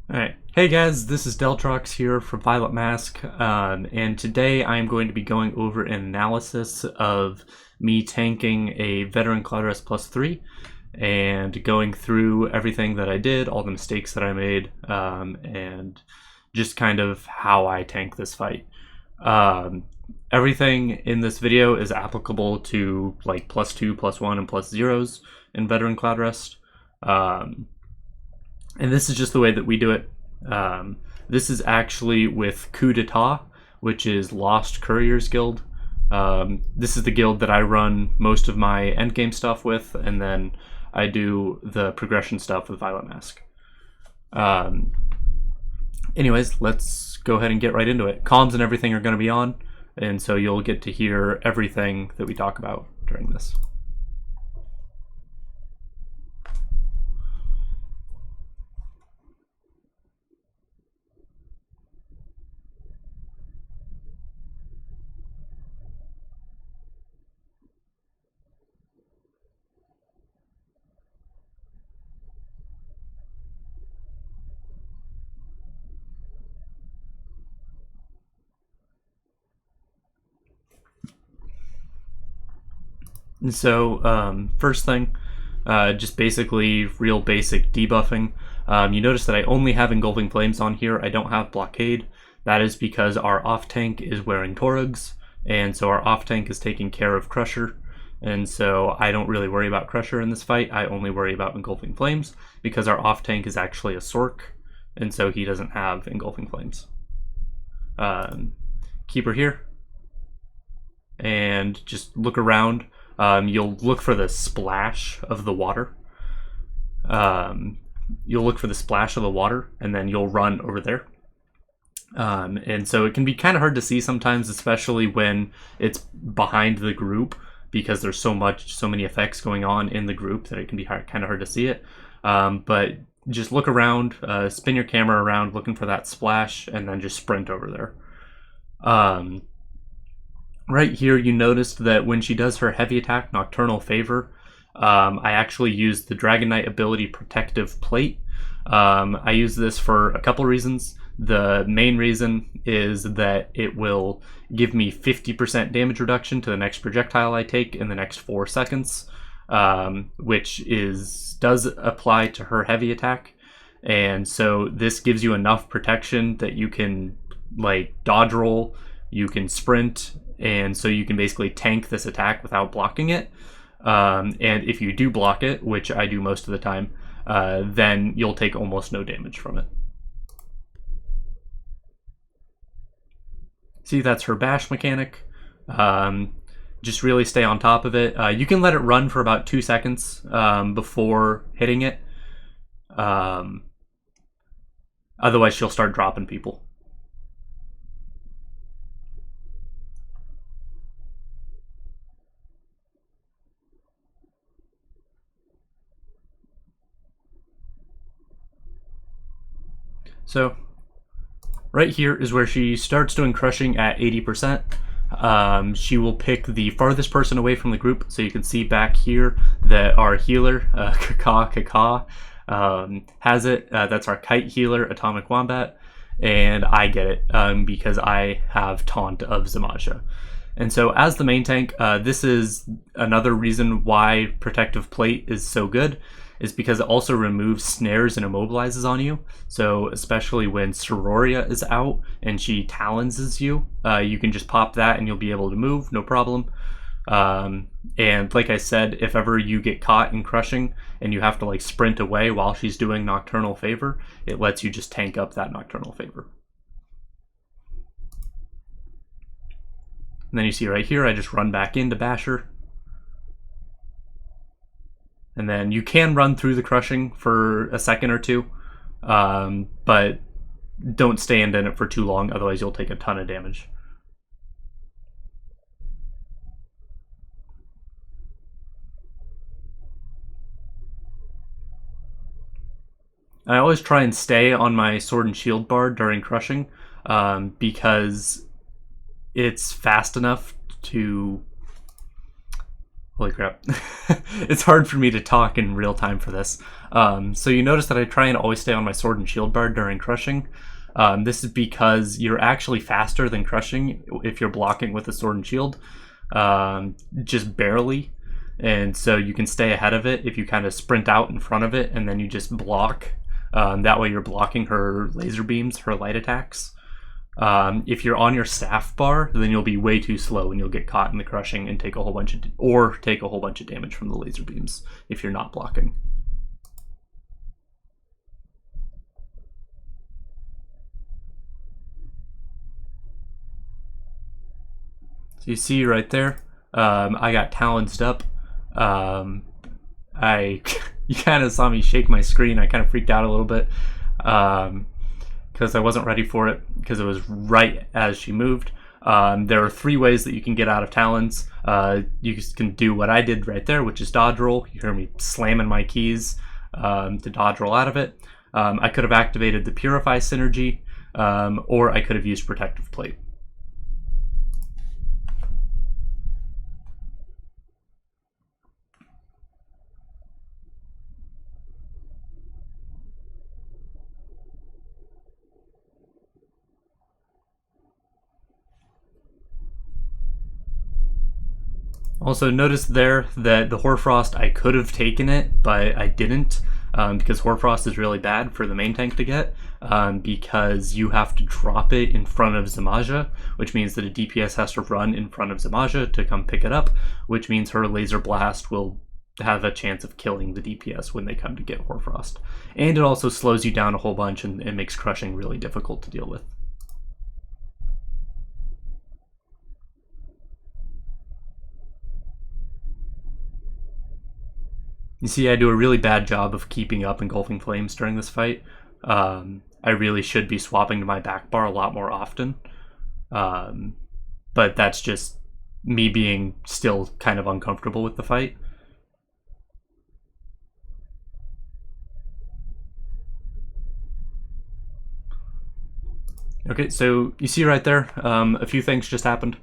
Alright, hey guys, this is Deltrox here from Violet Mask, and today I'm going to be going over an analysis of me tanking a Veteran Cloud Plus 3 and going through everything that I did, all the mistakes that I made, and just kind of how I tank this fight. Everything in this video is applicable to like +2, +1, and +0s in Veteran Cloud Rest. And this is just the way that we do it. This is actually with Coup d'etat, which is Lost Couriers Guild. This is the guild that I run most of my endgame stuff with, and then I do the progression stuff with Violet Mask. Anyways, let's go ahead and get right into it. Comms and everything are going to be on, and so you'll get to hear everything that we talk about during this. And so, first thing, just basically real basic debuffing. You notice that I only have Engulfing Flames on here. I don't have Blockade. That is because our off tank is wearing Torugs, and so our off tank is taking care of Crusher. And so I don't really worry about Crusher in this fight. I only worry about Engulfing Flames because our off tank is actually a Sork, and so he doesn't have Engulfing Flames. Keep her here, and just look around. You'll look for the splash of the water. You'll look for the splash of the water, and then you'll run over there. And so it can be kind of hard to see sometimes, especially when it's behind the group, because there's so many effects going on in the group that it can be kind of hard to see it. But just look around, spin your camera around looking for that splash, and then just sprint over there. Right here, you noticed that when she does her heavy attack, Nocturnal Favor, I actually use the Dragon Knight ability Protective Plate. I use this for a couple reasons. The main reason is that it will give me 50% damage reduction to the next projectile I take in the next 4 seconds, which does apply to her heavy attack. And so this gives you enough protection that you can like dodge roll, you can sprint, and so you can basically tank this attack without blocking it. And if you do block it, which I do most of the time, then you'll take almost no damage from it. See, that's her bash mechanic. Just really stay on top of it. You can let it run for about 2 seconds before hitting it. Otherwise, she'll start dropping people. So right here is where she starts doing crushing at 80%. She will pick the farthest person away from the group. So you can see back here that our healer, Kaka, has it. That's our kite healer, Atomic Wombat. And I get it because I have Taunt of Zamaja. And so as the main tank, this is another reason why Protective Plate is so good, is because it also removes snares and immobilizes on you. So especially when Sororia is out and she talenses you, you can just pop that and you'll be able to move, no problem. And like I said, if ever you get caught in crushing and you have to like sprint away while she's doing Nocturnal Favor, it lets you just tank up that Nocturnal Favor. And then you see right here, I just run back into Basher. And then you can run through the crushing for a second or two, but don't stand in it for too long, otherwise you'll take a ton of damage. I always try and stay on my sword and shield bar during crushing, because it's fast enough to Holy crap. It's hard for me to talk in real time for this. So you notice that I try and always stay on my sword and shield bar during crushing. This is because you're actually faster than crushing if you're blocking with a sword and shield, just barely. And so you can stay ahead of it if you kind of sprint out in front of it and then you just block. That way you're blocking her laser beams, her light attacks. If you're on your staff bar, then you'll be way too slow and you'll get caught in the crushing and take a whole bunch of damage from the laser beams if you're not blocking. So you see right there, I got talonsed up. You kind of saw me shake my screen. I kind of freaked out a little bit. Because I wasn't ready for it, because it was right as she moved. There are 3 ways that you can get out of talons. You can do what I did right there, which is dodge roll. You hear me slamming my keys to dodge roll out of it. I could have activated the Purify synergy, or I could have used Protective Plate. Also, notice there that the Hoarfrost, I could have taken it, but I didn't, because Hoarfrost is really bad for the main tank to get, because you have to drop it in front of Zamaja, which means that a DPS has to run in front of Zamaja to come pick it up, which means her Laser Blast will have a chance of killing the DPS when they come to get Hoarfrost. And it also slows you down a whole bunch and makes crushing really difficult to deal with. You see, I do a really bad job of keeping up Engulfing Flames during this fight. I really should be swapping to my back bar a lot more often. But that's just me being still kind of uncomfortable with the fight. Okay, so you see right there, a few things just happened.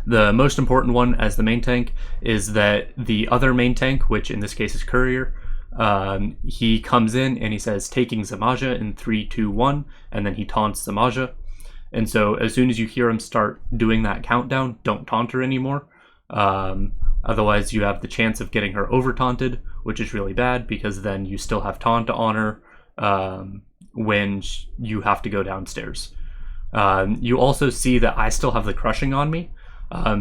The most important one as the main tank is that the other main tank, which in this case is Courier, he comes in and he says taking Zamaja in 3, 2, 1, and then he taunts Zamaja. And so as soon as you hear him start doing that countdown, don't taunt her anymore. Otherwise you have the chance of getting her over taunted, which is really bad because then you still have taunt on her when you have to go downstairs. You also see that I still have the crushing on me.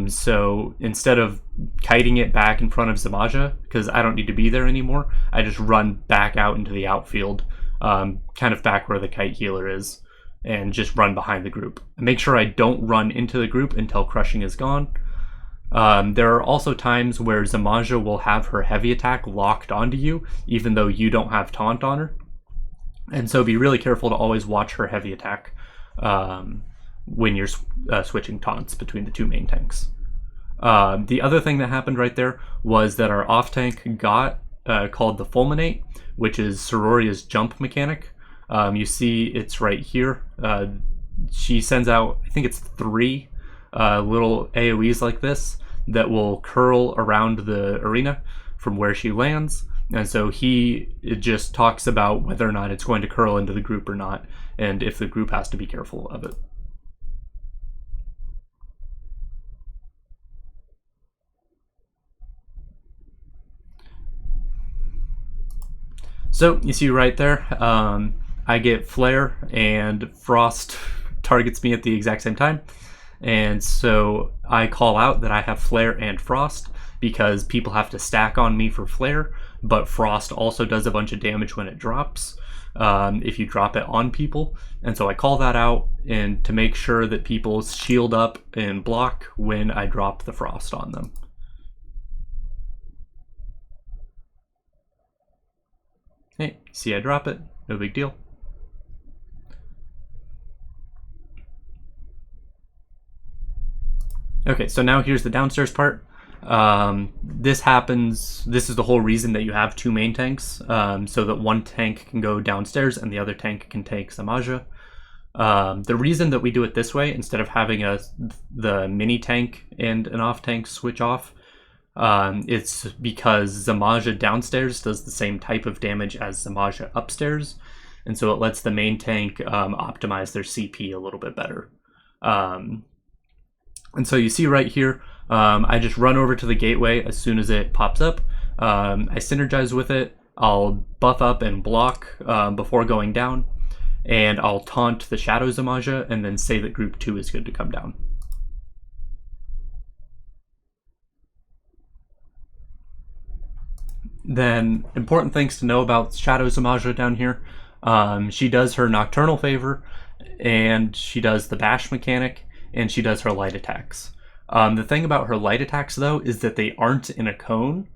So instead of kiting it back in front of Zamaja, because I don't need to be there anymore, I just run back out into the outfield, kind of back where the kite healer is, and just run behind the group. Make sure I don't run into the group until crushing is gone. There are also times where Zamaja will have her heavy attack locked onto you, even though you don't have taunt on her. And so be really careful to always watch her heavy attack when you're switching taunts between the 2 main tanks. The other thing that happened right there was that our off tank got called the Fulminate, which is Sororia's jump mechanic. You see it's right here. She sends out, I think it's 3 little AoEs like this that will curl around the arena from where she lands. And so it just talks about whether or not it's going to curl into the group or not, and if the group has to be careful of it. So you see right there, I get Flare and Frost targets me at the exact same time. And so I call out that I have Flare and Frost because people have to stack on me for Flare, but Frost also does a bunch of damage when it drops, if you drop it on people. And so I call that out and to make sure that people shield up and block when I drop the Frost on them. Hey, see I drop it, no big deal. Okay, so now here's the downstairs part. This is the whole reason that you have 2 main tanks, so that one tank can go downstairs and the other tank can take Zamaja. The reason that we do it this way, instead of having the mini tank and an off tank switch off, it's because Zamaja downstairs does the same type of damage as Zamaja upstairs, and so it lets the main tank optimize their CP a little bit better. And so you see right here, I just run over to the gateway as soon as it pops up. I synergize with it. I'll buff up and block before going down, and I'll taunt the Shadow Zamaja and then say that group 2 is good to come down. Then important things to know about Shadow Zamaja down here. She does her Nocturnal Favor, and she does the Bash mechanic, and she does her light attacks. The thing about her light attacks, though, is that they aren't in a cone.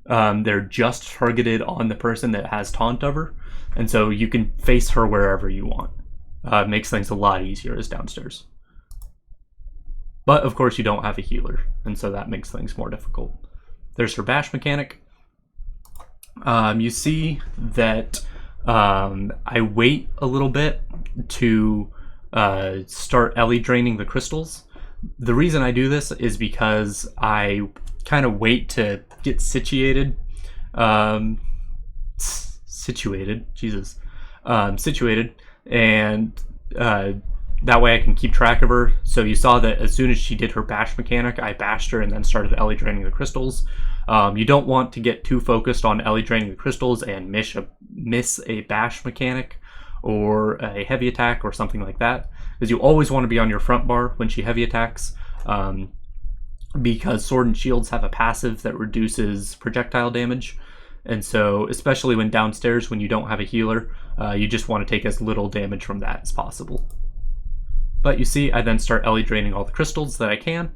They're just targeted on the person that has taunt of her, and so you can face her wherever you want. It makes things a lot easier as downstairs. But of course you don't have a healer, and so that makes things more difficult. There's her Bash mechanic. You see that I wait a little bit to start Ellie draining the crystals. The reason I do this is because I kind of wait to get situated, and that way I can keep track of her. So you saw that as soon as she did her bash mechanic, I bashed her and then started Ellie draining the crystals. You don't want to get too focused on Ellie draining the crystals and miss a bash mechanic or a heavy attack or something like that, because you always want to be on your front bar when she heavy attacks, because sword and shields have a passive that reduces projectile damage, and so especially when downstairs when you don't have a healer, you just want to take as little damage from that as possible. But you see, I then start Ellie draining all the crystals that I can.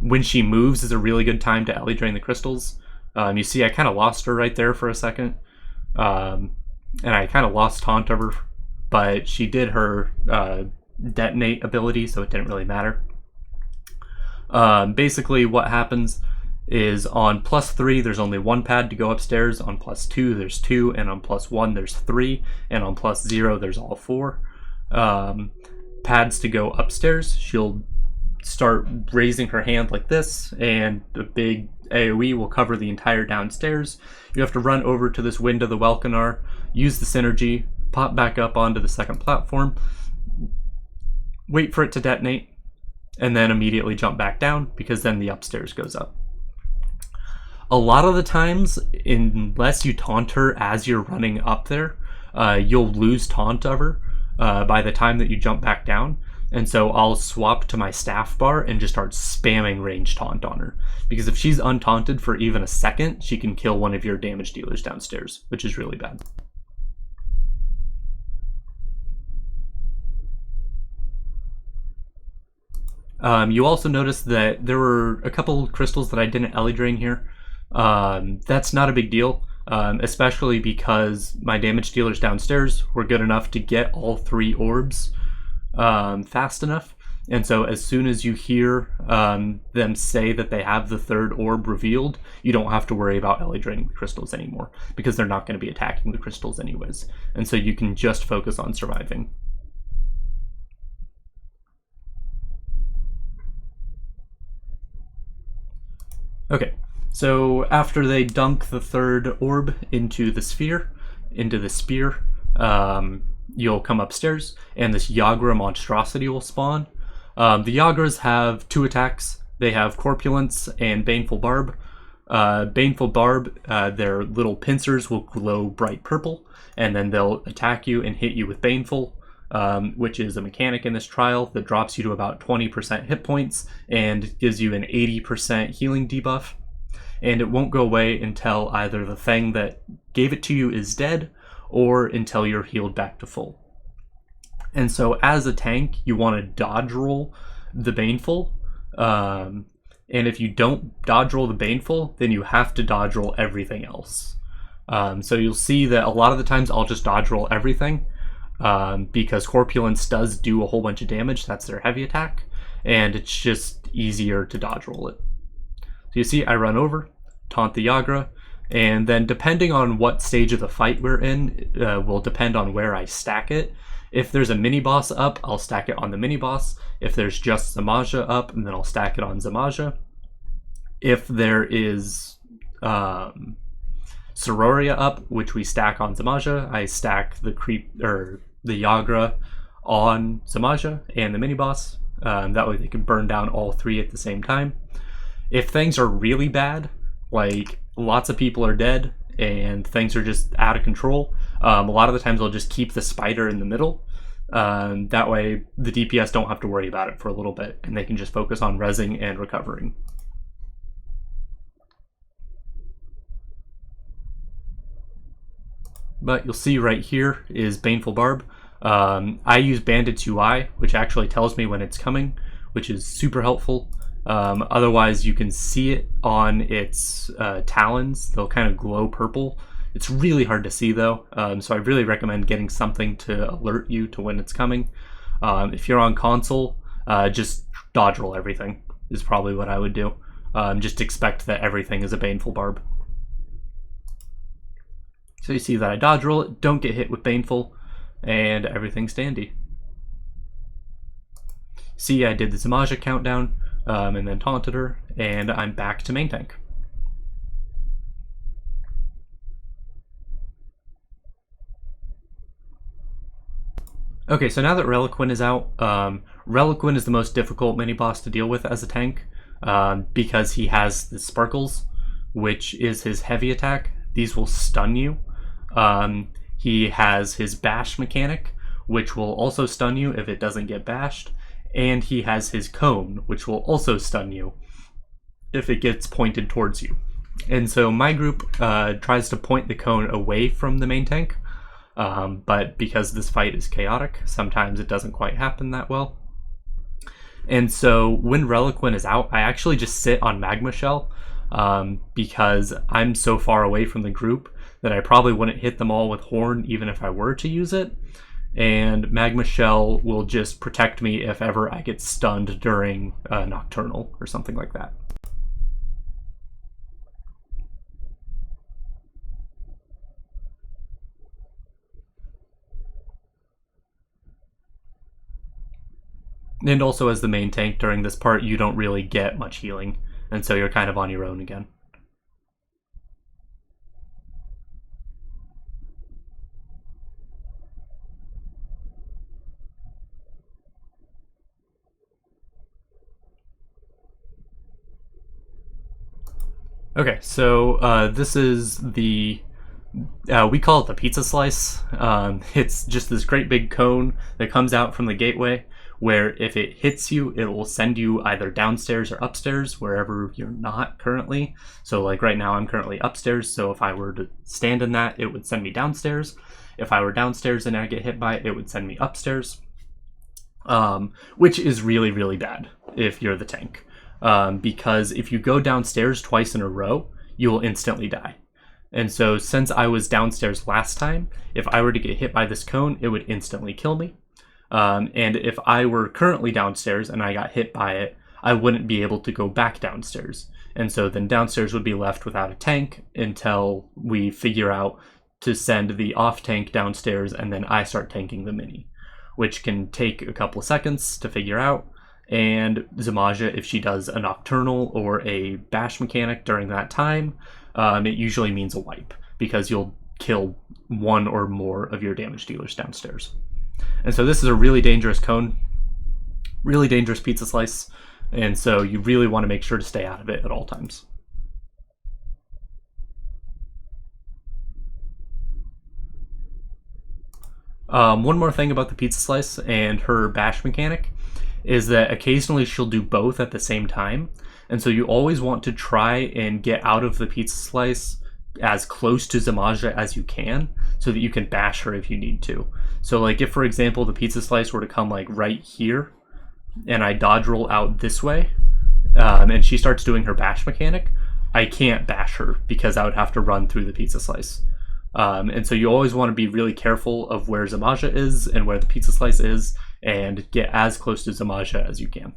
When she moves is a really good time to Ellie drain the crystals. You see I kind of lost her right there for a second, and I kind of lost taunt of her, but she did her detonate ability, so it didn't really matter. Basically what happens is on +3 there's only 1 pad to go upstairs, on +2 there's 2, and on +1 there's 3, and on +0 there's all 4 pads to go upstairs. She'll start raising her hand like this, and the big AoE will cover the entire downstairs. You have to run over to this window, the Welkanar, use the synergy, pop back up onto the second platform, wait for it to detonate, and then immediately jump back down, because then the upstairs goes up. A lot of the times, unless you taunt her as you're running up there, you'll lose taunt of her by the time that you jump back down. And so I'll swap to my staff bar and just start spamming range taunt on her, because if she's untaunted for even a second, she can kill one of your damage dealers downstairs, which is really bad. You also notice that there were a couple crystals that I didn't Ellie drain here. That's not a big deal, especially because my damage dealers downstairs were good enough to get all 3 orbs fast enough. And so as soon as you hear them say that they have the 3rd orb revealed, you don't have to worry about Ellie draining the crystals anymore, because they're not going to be attacking the crystals anyways. And so you can just focus on surviving. Okay, so after they dunk the 3rd orb into the spear, you'll come upstairs, and this Yagra monstrosity will spawn. The Yagras have 2 attacks. They have Corpulence and Baneful Barb. Baneful Barb, their little pincers will glow bright purple, and then they'll attack you and hit you with Baneful, which is a mechanic in this trial that drops you to about 20% hit points and gives you an 80% healing debuff. And it won't go away until either the thing that gave it to you is dead, or until you're healed back to full. And so as a tank, you want to dodge roll the Baneful, and if you don't dodge roll the Baneful, then you have to dodge roll everything else. So you'll see that a lot of the times I'll just dodge roll everything, because Corpulence does do a whole bunch of damage. That's their heavy attack, and it's just easier to dodge roll it. So you see I run over, taunt the Yagra, and then depending on what stage of the fight we're in, will depend on where I stack it. If there's a mini boss up, I'll stack it on the mini boss. If there's just Zamaja up, and then I'll stack it on Zamaja. If there is Sororia up, which we stack on Zamaja, I stack the Yagra on Zamaja and the mini boss. That way they can burn down all three at the same time. If things are really bad, like lots of people are dead and things are just out of control, a lot of the times I'll just keep the spider in the middle. That way the DPS don't have to worry about it for a little bit and they can just focus on rezzing and recovering. But you'll see right here is Baneful Barb. I use Bandit's UI, which actually tells me when it's coming, which is super helpful. Otherwise, you can see it on its talons. They'll kind of glow purple. It's really hard to see though, so I really recommend getting something to alert you to when it's coming. If you're on console, just dodge roll everything is probably what I would do. Just expect that everything is a Baneful Barb. So you see that I dodge roll it, don't get hit with Baneful, and everything's dandy. See, I did the Zamaja countdown, and then taunted her, and I'm back to main tank. Okay, so now that Reliquin is out, Reliquin is the most difficult mini-boss to deal with as a tank, because he has the Sparkles, which is his heavy attack. These will stun you. He has his bash mechanic, which will also stun you if it doesn't get bashed, and he has his cone, which will also stun you if it gets pointed towards you. And so my group tries to point the cone away from the main tank, but because this fight is chaotic, sometimes it doesn't quite happen that well. And so when Reliquin is out, I actually just sit on Magma Shell, because I'm so far away from the group that I probably wouldn't hit them all with Horn even if I were to use it. And Magma Shell will just protect me if ever I get stunned during Nocturnal or something like that. And also as the main tank during this part, you don't really get much healing, and so you're kind of on your own again. Okay, so this is the, we call it the pizza slice. It's just this great big cone that comes out from the gateway, where if it hits you, it will send you either downstairs or upstairs, wherever you're not currently. So like right now, I'm currently upstairs, so if I were to stand in that, it would send me downstairs. If I were downstairs and I get hit by it, it would send me upstairs, which is really, really bad if you're the tank. Because if you go downstairs twice in a row, you will instantly die. And so since I was downstairs last time, if I were to get hit by this cone, it would instantly kill me. And if I were currently downstairs and I got hit by it, I wouldn't be able to go back downstairs. And so then downstairs would be left without a tank until we figure out to send the off tank downstairs, and then I start tanking the mini, which can take a couple of seconds to figure out. And Zamaja, if she does a Nocturnal or a bash mechanic during that time, it usually means a wipe, because you'll kill one or more of your damage dealers downstairs. And so this is a really dangerous cone, really dangerous pizza slice, and so you really want to make sure to stay out of it at all times. One more thing about the pizza slice and her bash mechanic is that occasionally she'll do both at the same time, and so you always want to try and get out of the pizza slice as close to Zamaja as you can, so that you can bash her if you need to. So like if, for example, the pizza slice were to come like right here, and I dodge roll out this way, and she starts doing her bash mechanic, I can't bash her because I would have to run through the pizza slice. And so you always want to be really careful of where Zamaja is and where the pizza slice is, and get as close to Zamaja as you can.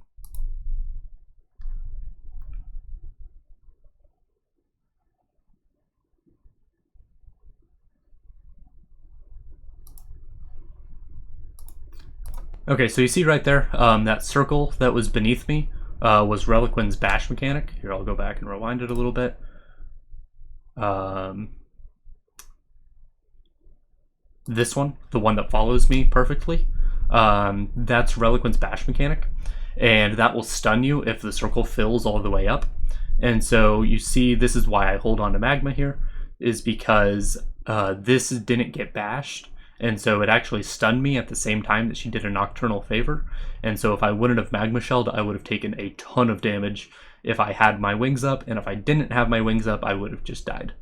Okay, so you see right there, that circle that was beneath me was Reliquin's bash mechanic. Here, I'll go back and rewind it a little bit. This one, the one that follows me perfectly, that's Reliquin's bash mechanic, and that will stun you if the circle fills all the way up. And so you see, this is why I hold on to magma here, is because this didn't get bashed, and so it actually stunned me at the same time that she did a nocturnal favor. And so if I wouldn't have magma shelled, I would have taken a ton of damage if I had my wings up, and if I didn't have my wings up, I would have just died.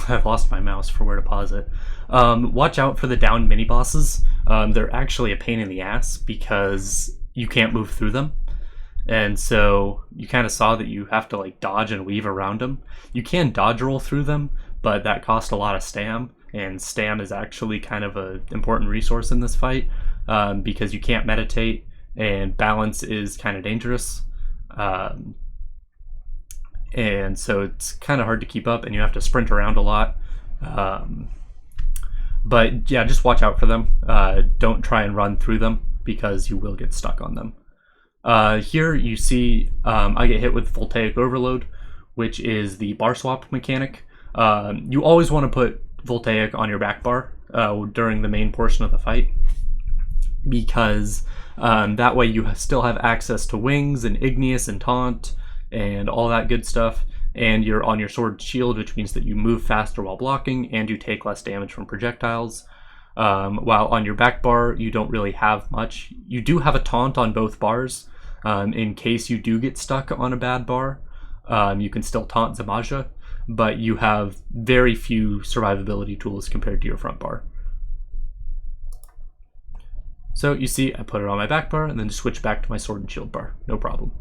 I've lost my mouse for where to pause it. Watch out for the downed mini bosses. They're actually a pain in the ass because you can't move through them. And so you kind of saw that you have to like dodge and weave around them. You can dodge roll through them, but that costs a lot of stam, and stam is actually kind of an important resource in this fight because you can't meditate, and balance is kind of dangerous. And so it's kind of hard to keep up, and you have to sprint around a lot. But yeah, just watch out for them. Don't try and run through them because you will get stuck on them. Here you see I get hit with Voltaic Overload, which is the bar swap mechanic. You always want to put Voltaic on your back bar during the main portion of the fight, because that way you still have access to wings and igneous and taunt and all that good stuff, and you're on your sword shield, which means that you move faster while blocking and you take less damage from projectiles. While on your back bar you don't really have much. You do have a taunt on both bars in case you do get stuck on a bad bar. You can still taunt Zamaja, but you have very few survivability tools compared to your front bar. So you see I put it on my back bar and then switch back to my sword and shield bar, no problem.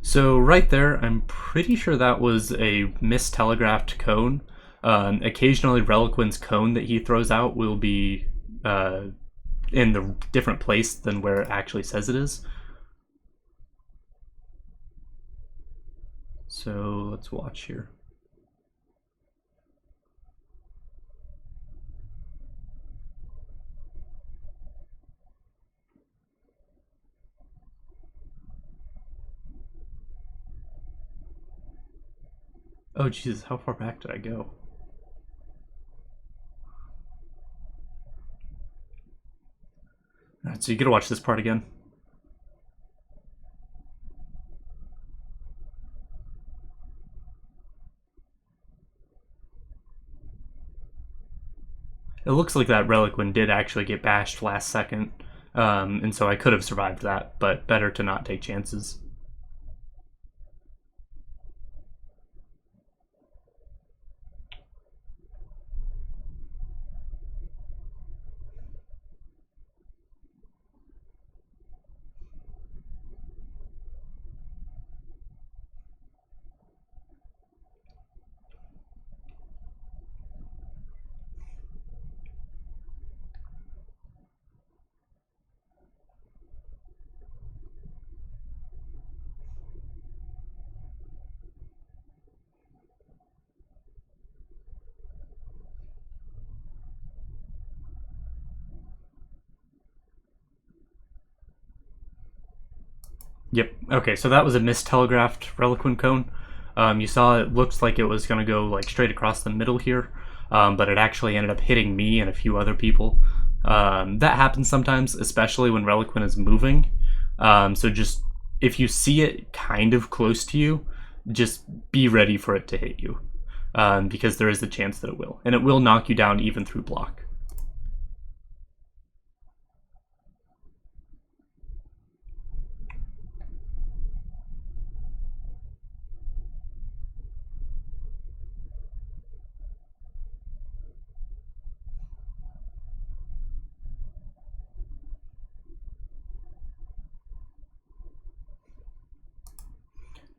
So right there, I'm pretty sure that was a mistelegraphed cone. Occasionally Reliquin's cone that he throws out will be in the different place than where it actually says it is. So let's watch here. Oh Jesus, how far back did I go? Alright, so you gotta watch this part again. It looks like that Reliquin did actually get bashed last second, and so I could have survived that, but better to not take chances. Yep. Okay, so that was a mistelegraphed Reliquin cone. You saw it looks like it was going to go like straight across the middle here, but it actually ended up hitting me and a few other people. That happens sometimes, especially when Reliquin is moving. So just if you see it kind of close to you, just be ready for it to hit you, because there is a chance that it will. And it will knock you down even through block.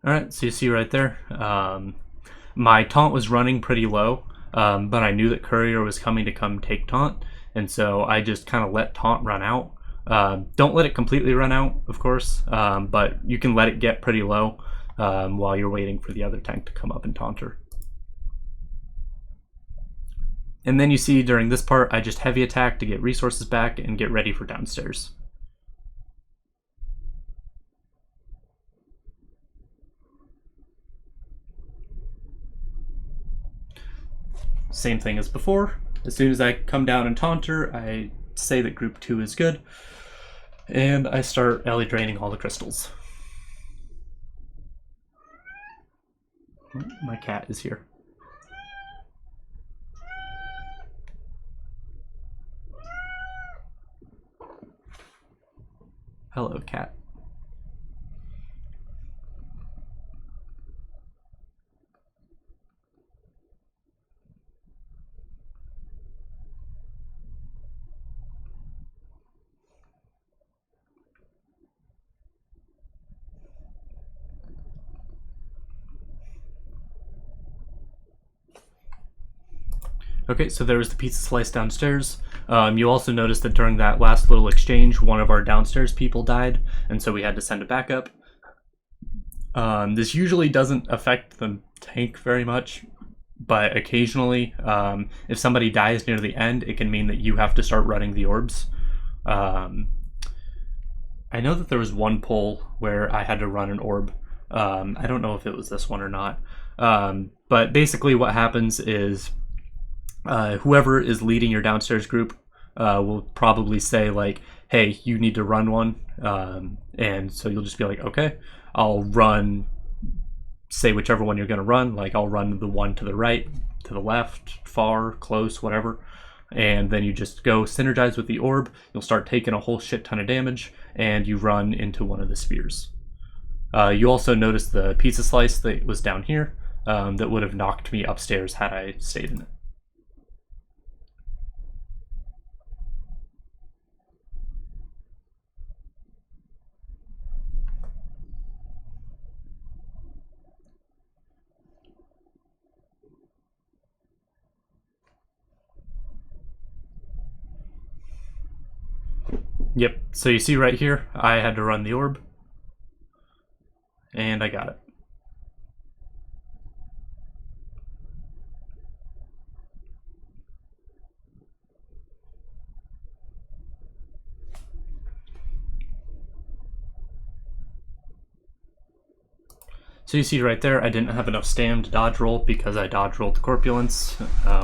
Alright, so you see right there, my taunt was running pretty low, but I knew that courier was coming to come take taunt, and so I just kind of let taunt run out. Don't let it completely run out, of course, but you can let it get pretty low while you're waiting for the other tank to come up and taunt her. And then you see during this part, I just heavy attack to get resources back and get ready for downstairs. Same thing as before. As soon as I come down and taunt her, I say that group 2 is good, and I start alley draining all the crystals. My cat is here. Hello, cat. Okay, so there was the pizza slice downstairs. You also noticed that during that last little exchange, one of our downstairs people died, and so we had to send a backup. This usually doesn't affect the tank very much, but occasionally, if somebody dies near the end, it can mean that you have to start running the orbs. I know that there was one pull where I had to run an orb. I don't know if it was this one or not. But basically what happens is whoever is leading your downstairs group will probably say like, hey, you need to run one. And so you'll just be like, okay, I'll run, say whichever one you're going to run. Like I'll run the one to the right, to the left, far, close, whatever. And then you just go synergize with the orb. You'll start taking a whole shit ton of damage, and you run into one of the spheres. You also notice the pizza slice that was down here that would have knocked me upstairs had I stayed in it. Yep, so you see right here, I had to run the orb, and I got it. So you see right there, I didn't have enough stam to dodge roll because I dodge rolled the corpulence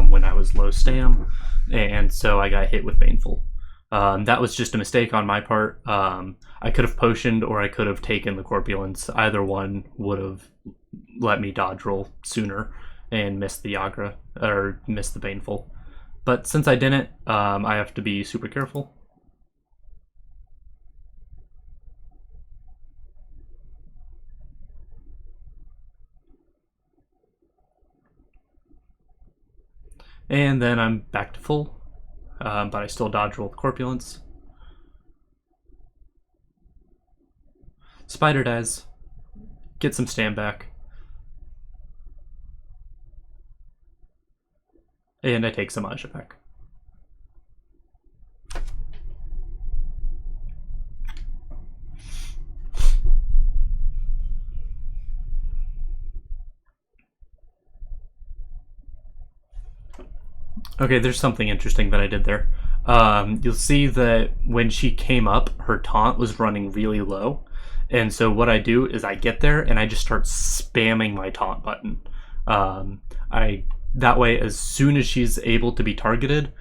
when I was low stam, and so I got hit with Baneful. That was just a mistake on my part. I could have potioned or I could have taken the corpulence. Either one would have let me dodge roll sooner and miss the Yagra, or miss the Baneful. But since I didn't, I have to be super careful. And then I'm back to full, but I still dodge roll the corpulence. Spider dies. Get some stam back. And I take some Aja back. Okay, there's something interesting that I did there. You'll see that when she came up, her taunt was running really low. And so what I do is I get there and I just start spamming my taunt button. That way, as soon as she's able to be targeted,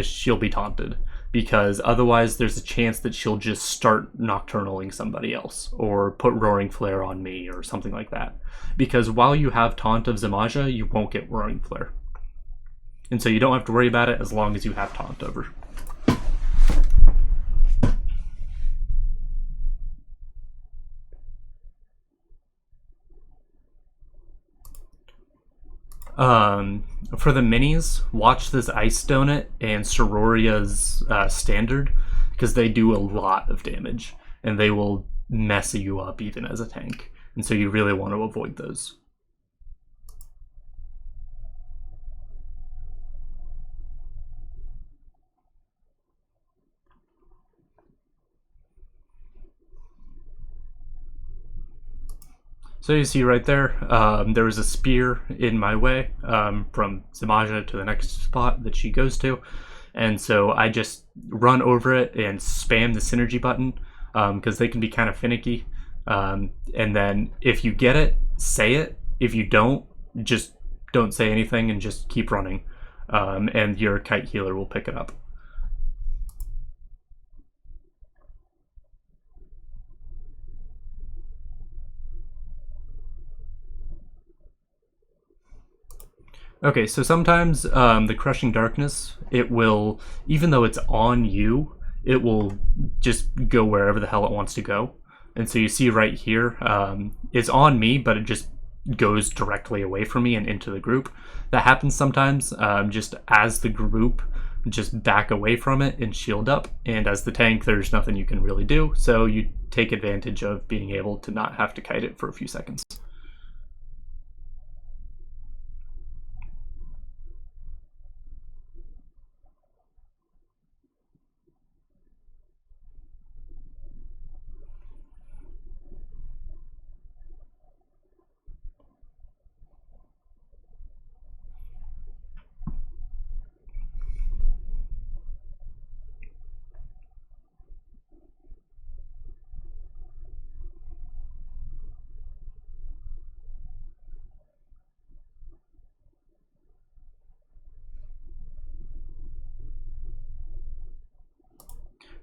she'll be taunted. because otherwise there's a chance that she'll just start nocturnaling somebody else or put Roaring Flare on me or something like that. Because while you have Taunt of Zamaja, you won't get Roaring Flare. And so you don't have to worry about it as long as you have Taunt over. For the minis, watch this Ice Donut and Sororia's Standard, because they do a lot of damage, and they will mess you up even as a tank. And so you really want to avoid those. So you see right there, there was a spear in my way from Zamaja to the next spot that she goes to. And so I just run over it and spam the synergy button because they can be kind of finicky. And then if you get it, say it. If you don't, just don't say anything and just keep running. And your kite healer will pick it up. Okay, so sometimes the Crushing Darkness, it will, even though it's on you, it will just go wherever the hell it wants to go. And so you see right here, it's on me, but it just goes directly away from me and into the group. That happens sometimes, just as the group just back away from it and shield up. And as the tank, there's nothing you can really do. So you take advantage of being able to not have to kite it for a few seconds.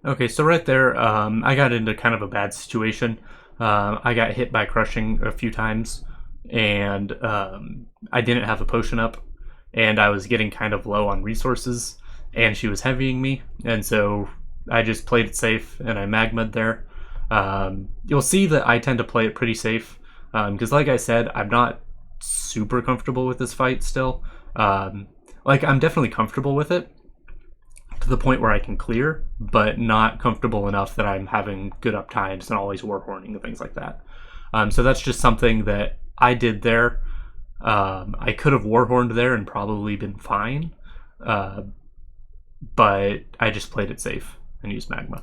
Okay, so right there, I got into kind of a bad situation. I got hit by Crushing a few times, and I didn't have a potion up, and I was getting kind of low on resources, and she was heavying me, and so I just played it safe, and I magma'd there. You'll see that I tend to play it pretty safe, because like I said, I'm not super comfortable with this fight still. Like, I'm definitely comfortable with it, to the point where I can clear, but not comfortable enough that I'm having good up times and always warhorning and things like that. So that's just something that I did there. I could have warhorned there and probably been fine, but I just played it safe and used magma.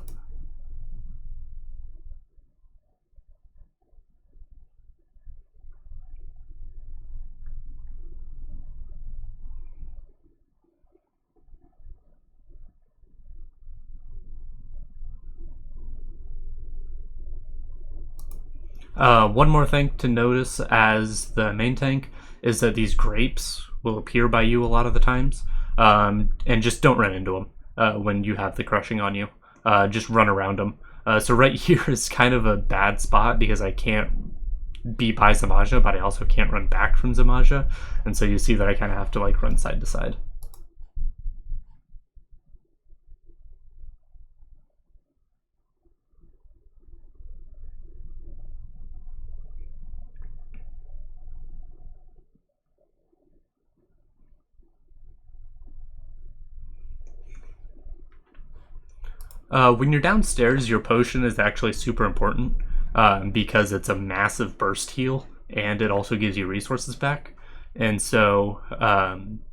One more thing to notice as the main tank is that these grapes will appear by you a lot of the times, and just don't run into them when you have the crushing on you. Just run around them. So right here is kind of a bad spot because I can't be by Zamaja, but I also can't run back from Zamaja, and so you see that I kind of have to like run side to side. When you're downstairs, your potion is actually super important because it's a massive burst heal and it also gives you resources back. And so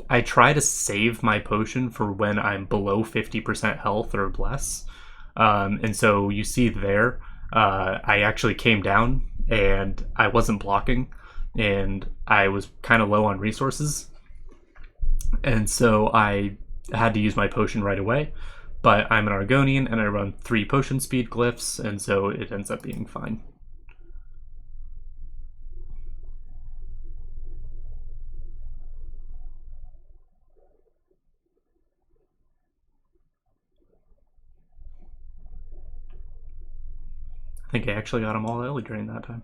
I try to save my potion for when I'm below 50% health or less. And so you see there, I actually came down and I wasn't blocking and I was kind of low on resources. And so I had to use my potion right away. But I'm an Argonian and I run 3 potion speed glyphs, and so it ends up being fine. I think I actually got them all early during that time.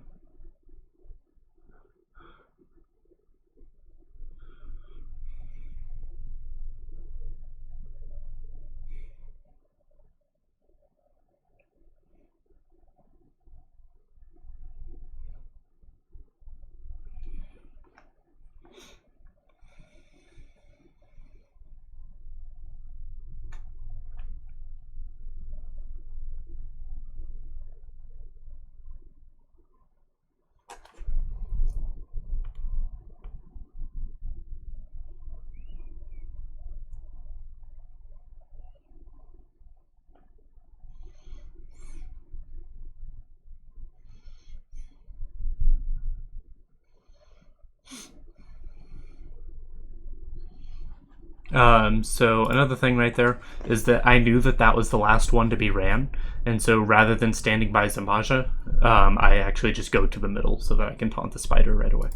So another thing right there is that I knew that that was the last one to be ran, and so rather than standing by Zamaja, I actually just go to the middle so that I can taunt the spider right away.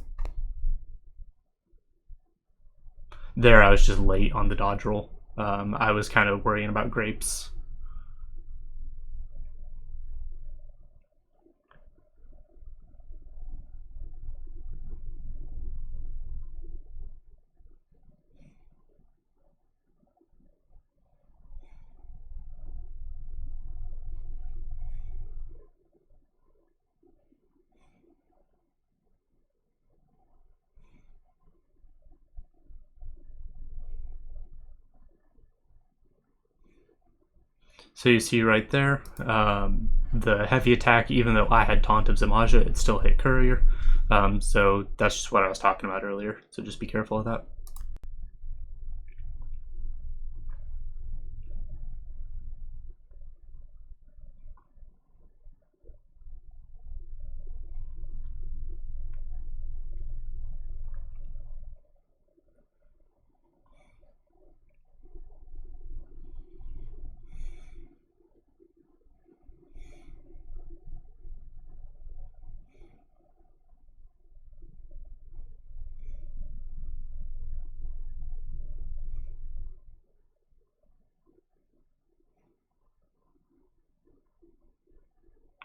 There, I was just late on the dodge roll. I was kind of worrying about grapes. So you see right there, the heavy attack, even though I had taunt of Zamaja, it still hit Courier. So that's just what I was talking about earlier. So just be careful of that.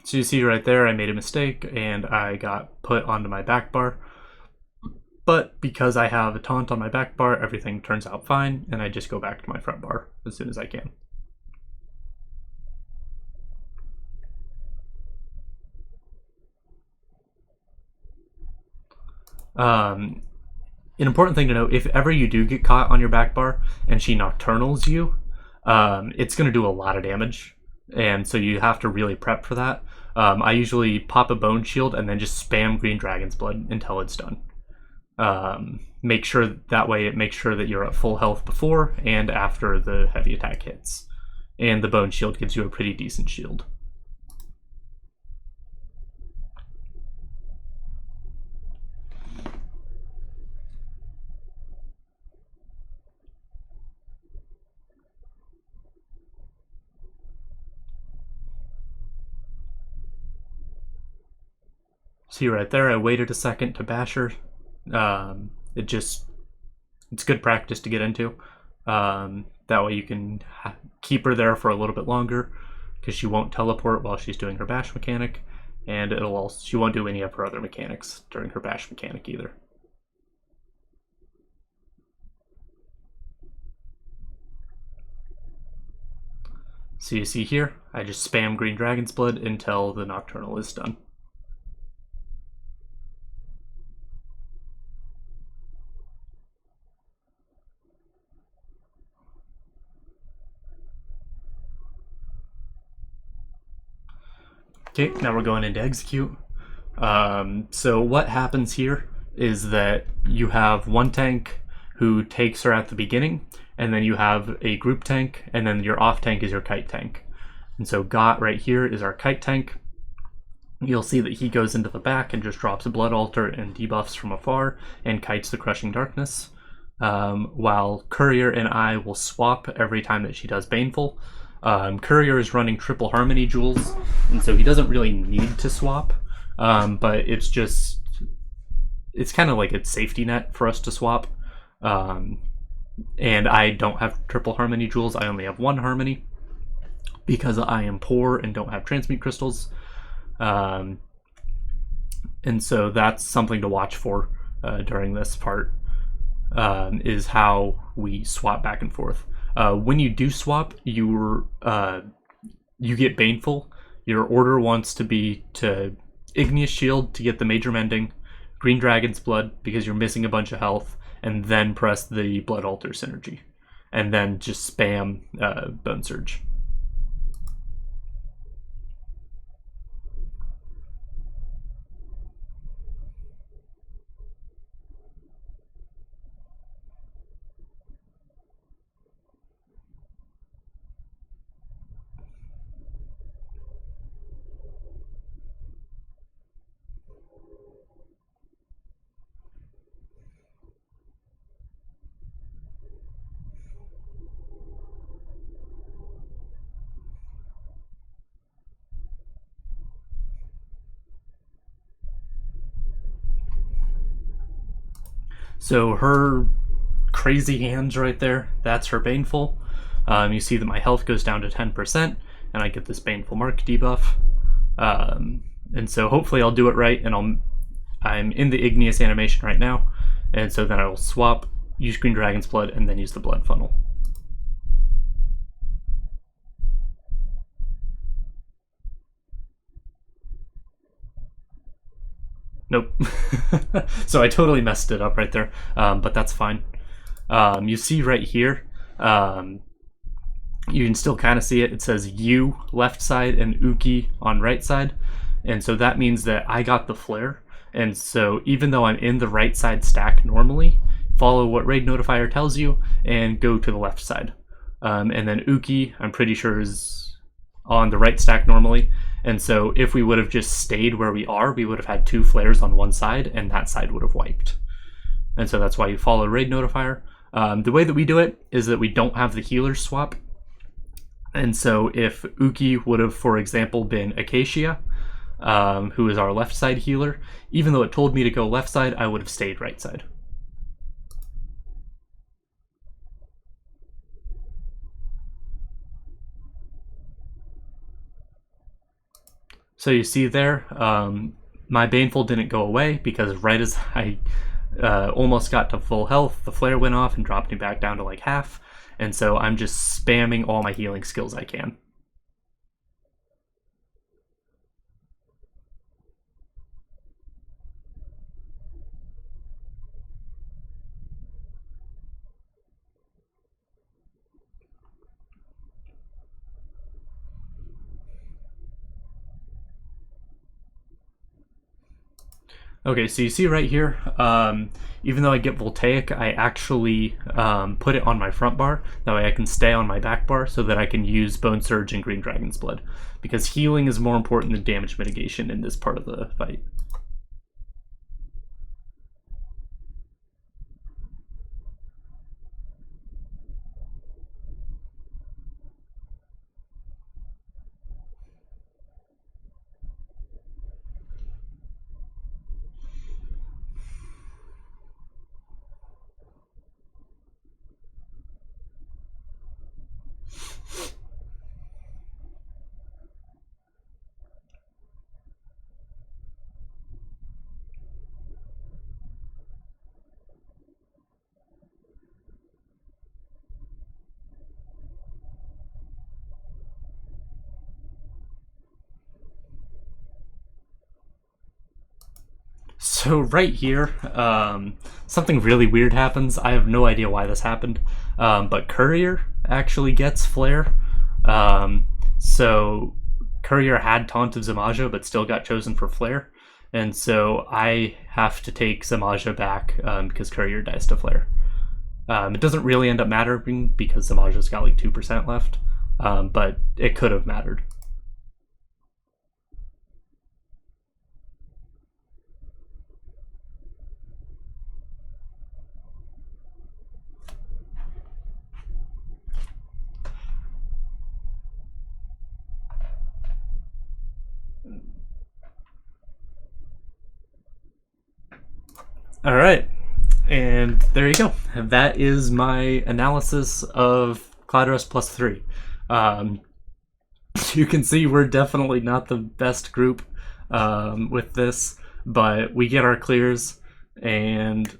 So you see right there, I made a mistake and I got put onto my back bar. But because I have a taunt on my back bar, everything turns out fine, and I just go back to my front bar as soon as I can. An important thing to note, if ever you do get caught on your back bar and she nocturnals you, it's going to do a lot of damage, and so you have to really prep for that. I usually pop a bone shield and then just spam green dragon's blood until it's done. Make sure that way it makes sure that you're at full health before and after the heavy attack hits, and the bone shield gives you a pretty decent shield. See right there, I waited a second to bash her. It's good practice to get into. That way you can keep her there for a little bit longer because she won't teleport while she's doing her bash mechanic, and she won't do any of her other mechanics during her bash mechanic either. So you see here, I just spam green dragon's blood until the nocturnal is done. Okay, now we're going into execute. So what happens here is that you have one tank who takes her at the beginning, and then you have a group tank, and then your off tank is your kite tank. And so Got right here is our kite tank. You'll see that he goes into the back and just drops a blood altar and debuffs from afar and kites the crushing darkness. While Courier and I will swap every time that she does Baneful. Courier is running triple harmony jewels, and so he doesn't really need to swap, but it's kind of like a safety net for us to swap. And I don't have triple harmony jewels, I only have one harmony because I am poor and don't have transmute crystals. And so that's something to watch for during this part, is how we swap back and forth. When you do swap, you get Baneful. Your order wants to be to Igneous Shield to get the Major Mending, Green Dragon's Blood because you're missing a bunch of health, and then press the Blood Altar Synergy. And then just spam Bone Surge. So her crazy hands right there, that's her Baneful. You see that my health goes down to 10%, and I get this Baneful Mark debuff. And so hopefully I'll do it right, and I'm in the Igneous animation right now, and so then I will swap, use Green Dragon's Blood, and then use the Blood Funnel. Nope. So I totally messed it up right there, but that's fine. You see right here, you can still kind of see it. It says U left side and Uki on right side. And so that means that I got the flare. And so even though I'm in the right side stack normally, follow what Raid Notifier tells you and go to the left side. And then Uki, I'm pretty sure, is on the right stack normally. And so if we would have just stayed where we are, we would have had 2 flares on one side, and that side would have wiped. And so that's why you follow Raid Notifier. The way that we do it is that we don't have the healers swap. And so if Uki would have, for example, been Acacia, who is our left side healer, even though it told me to go left side, I would have stayed right side. So you see there, my Baneful didn't go away because right as I almost got to full health, the flare went off and dropped me back down to like half. And so I'm just spamming all my healing skills I can. Okay, so you see right here, even though I get Voltaic, I actually put it on my front bar. That way I can stay on my back bar so that I can use Bone Surge and Green Dragon's Blood. Because healing is more important than damage mitigation in this part of the fight. So right here, something really weird happens. I have no idea why this happened, but Courier actually gets Flare. So Courier had Taunt of Zamaja, but still got chosen for Flare. And so I have to take Zamaja back because Courier dies to Flare. It doesn't really end up mattering because Zamaja's got like 2% left, but it could have mattered. All right, and there you go. That is my analysis of Cloudrest +3. You can see we're definitely not the best group. with this, but we get our clears, and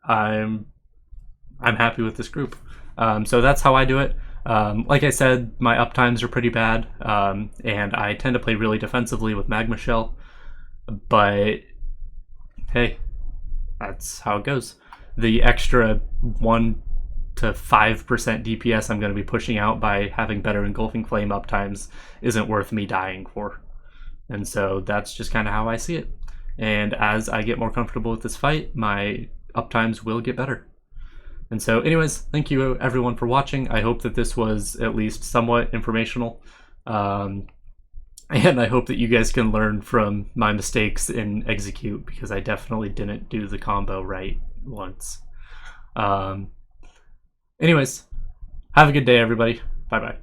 I'm happy with this group. So that's how I do it. Like I said, my uptimes are pretty bad, and I tend to play really defensively with Magma Shell, but hey, that's how it goes. The extra 1 to 5% DPS I'm going to be pushing out by having better Engulfing Flame uptimes isn't worth me dying for. And so that's just kind of how I see it. And as I get more comfortable with this fight, my uptimes will get better. And so anyways, thank you everyone for watching. I hope that this was at least somewhat informational. And I hope that you guys can learn from my mistakes in Execute, because I definitely didn't do the combo right once. Anyways, have a good day, everybody. Bye-bye.